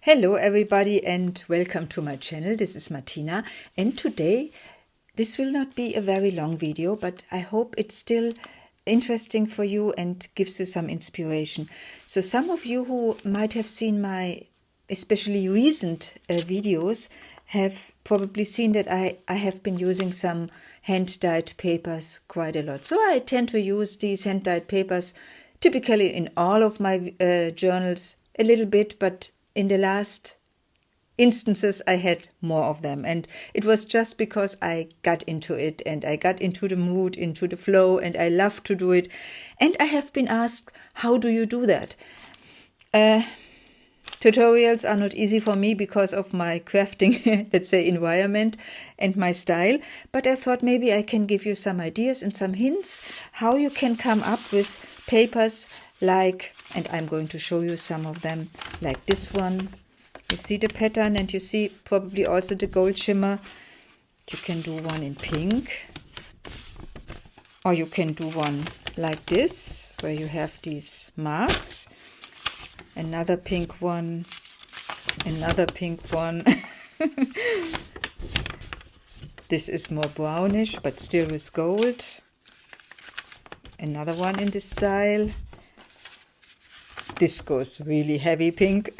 Hello everybody and welcome to my channel. This is Martina, and today this will not be a very long video, but I hope it's still interesting for you and gives you some inspiration. So some of you who might have seen my especially recent videos have probably seen that I have been using some hand-dyed papers quite a lot. So I tend to use these hand-dyed papers typically in all of my journals a little bit, but in the last instances I had more of them, and it was just because I got into it and I got into the mood, into the flow, and I love to do it. And I have been asked, how do you do that? Tutorials are not easy for me because of my crafting, let's say, environment and my style, but I thought maybe I can give you some ideas and some hints how you can come up with papers like, and I'm going to show you some of them, like this one. You see the pattern and you see probably also the gold shimmer. You can do one in pink, or you can do one like this, where you have these marks. Another pink one, another pink one. This is more brownish, but still with gold. Another one in this style. This goes really heavy pink.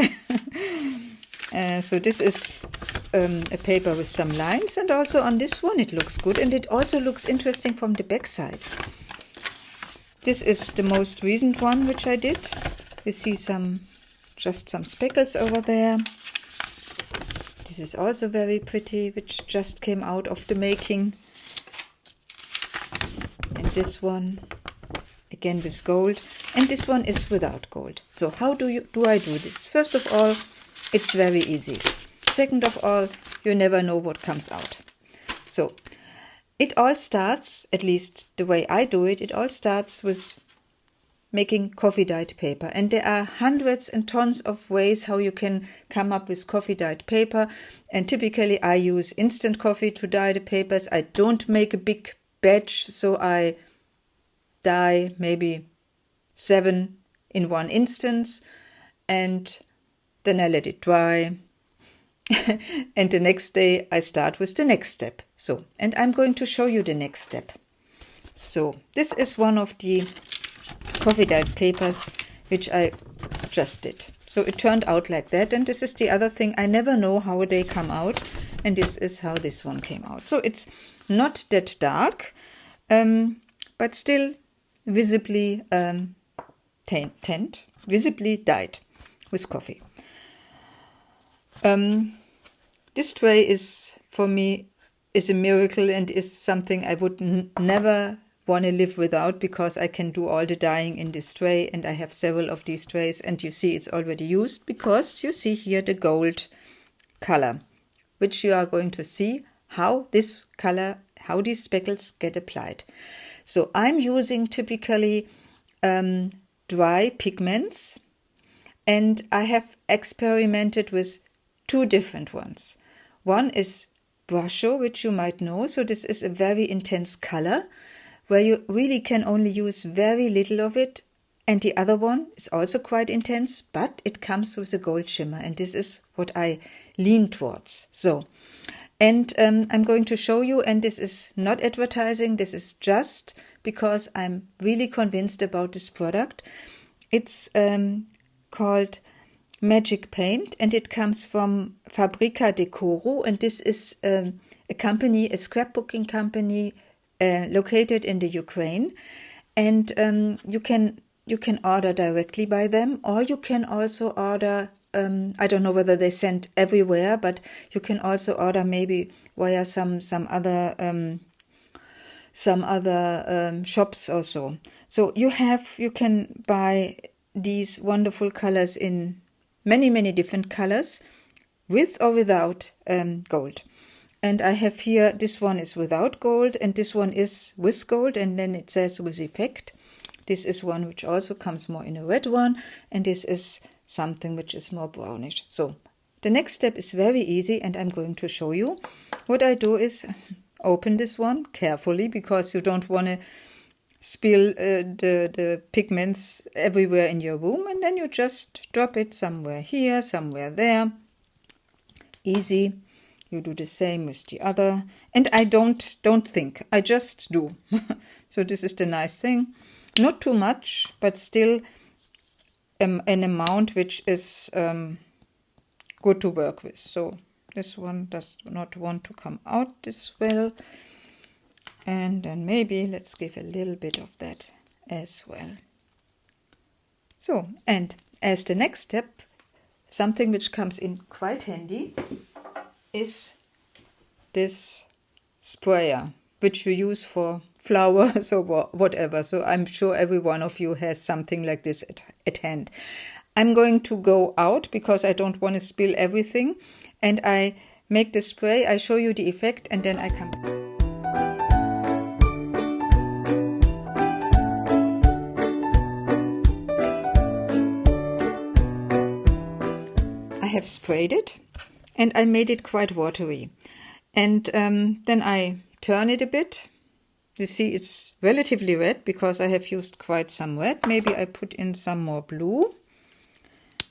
So this is a paper with some lines, and also on this one it looks good, and it also looks interesting from the back side. This is the most recent one which I did. You see just some speckles over there. This is also very pretty, which just came out of the making. And this one again with gold, and this one is without gold. So how do I do this? First of all, it's very easy. Second of all, you never know what comes out. So it all starts, at least the way I do it, it all starts with making coffee dyed paper. And there are hundreds and tons of ways how you can come up with coffee dyed paper. And typically I use instant coffee to dye the papers. I don't make a big batch, so I dye maybe 7 in one instance, and then I let it dry. And the next day I start with the next step. So, and I'm going to show you the next step. So this is one of the coffee dyed papers which I just did. So it turned out like that, and this is the other thing. I never know how they come out, and this is how this one came out. So it's not that dark, but still visibly visibly dyed with coffee. This tray is, for me, is a miracle and is something I would never want to live without, because I can do all the dyeing in this tray, and I have several of these trays, and you see it's already used because you see here the gold color, which you are going to see how this color, how these speckles get applied. So I'm using typically dry pigments, and I have experimented with 2 different ones. One is Brusho, which you might know. So this is a very intense color where you really can only use very little of it. And the other one is also quite intense, but it comes with a gold shimmer, and this is what I lean towards. So, and I'm going to show you, and this is not advertising, this is just because I'm really convinced about this product. It's called Magic Paint, and it comes from Fabrika Decoru, and this is a company, a scrapbooking company located in the Ukraine, and you can order directly by them, or you can also order, I don't know whether they send everywhere, but you can also order maybe via some other shops or so. So you can buy these wonderful colors in many different colors, with or without gold. And I have here, this one is without gold, and this one is with gold, and then it says with effect. This is one which also comes more in a red one, and this is something which is more brownish. So the next step is very easy, and I'm going to show you. What I do is open this one carefully, because you don't want to spill the pigments everywhere in your room, and then you just drop it somewhere here, somewhere there. Easy. You do the same with the other. And I don't think, I just do. So this is the nice thing. Not too much, but still an amount which is good to work with. So this one does not want to come out this well. And then maybe let's give a little bit of that as well. So, and as the next step, something which comes in quite handy is this sprayer, which you use for flowers or whatever. So I'm sure every one of you has something like this at hand. I'm going to go out because I don't want to spill everything, and I make the spray, I show you the effect, and then I come back. I have sprayed it and I made it quite watery, and then I turn it a bit. You see it's relatively red because I have used quite some red. Maybe I put in some more blue.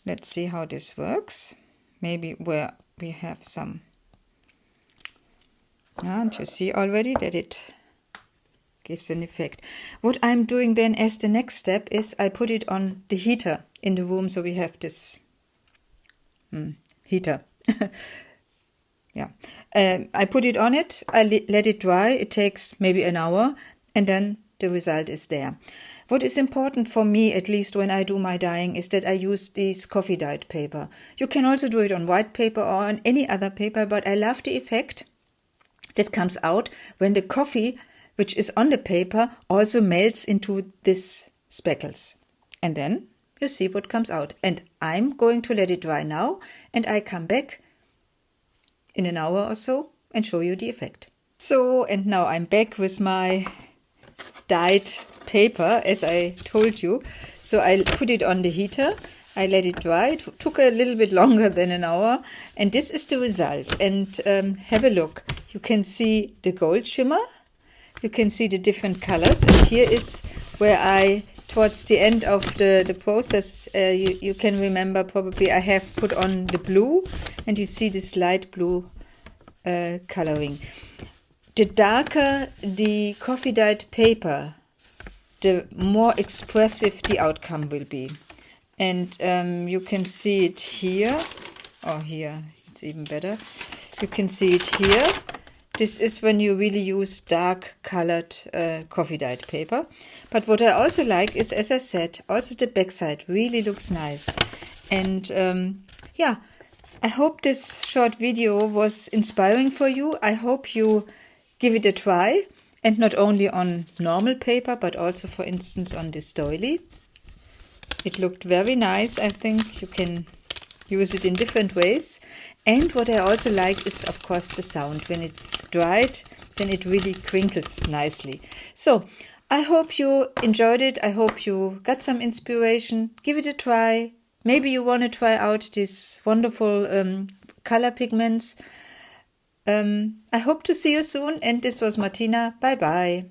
Let's see how this works. Maybe where we have some. And you see already that it gives an effect. What I'm doing then as the next step is I put it on the heater in the room, so we have this heater. Yeah, I put it on it, I let it dry, it takes maybe an hour, and then the result is there. What is important for me, at least when I do my dyeing, is that I use this coffee dyed paper. You can also do it on white paper or on any other paper, but I love the effect that comes out when the coffee, which is on the paper, also melts into these speckles. And then you see what comes out. And I'm going to let it dry now, and I come back in an hour or so and show you the effect. So, and now I'm back with my dyed paper, as I told you. So I put it on the heater, I let it dry. It took a little bit longer than an hour, and this is the result. And have a look. You can see the gold shimmer, you can see the different colors, and here is where I, towards the end of the process, you can remember probably I have put on the blue, and you see this light blue coloring. The darker the coffee dyed paper, the more expressive the outcome will be. And you can see it here, or here, it's even better. You can see it here. This is when you really use dark colored coffee dyed paper. But what I also like is, as I said, also the backside really looks nice. And yeah, I hope this short video was inspiring for you. I hope you give it a try, and not only on normal paper, but also, for instance, on this doily. It looked very nice. I think you can use it in different ways. And what I also like is, of course, the sound. When it's dried, then it really crinkles nicely. So I hope you enjoyed it. I hope you got some inspiration. Give it a try. Maybe you want to try out these wonderful color pigments. I hope to see you soon. And this was Martina. Bye bye.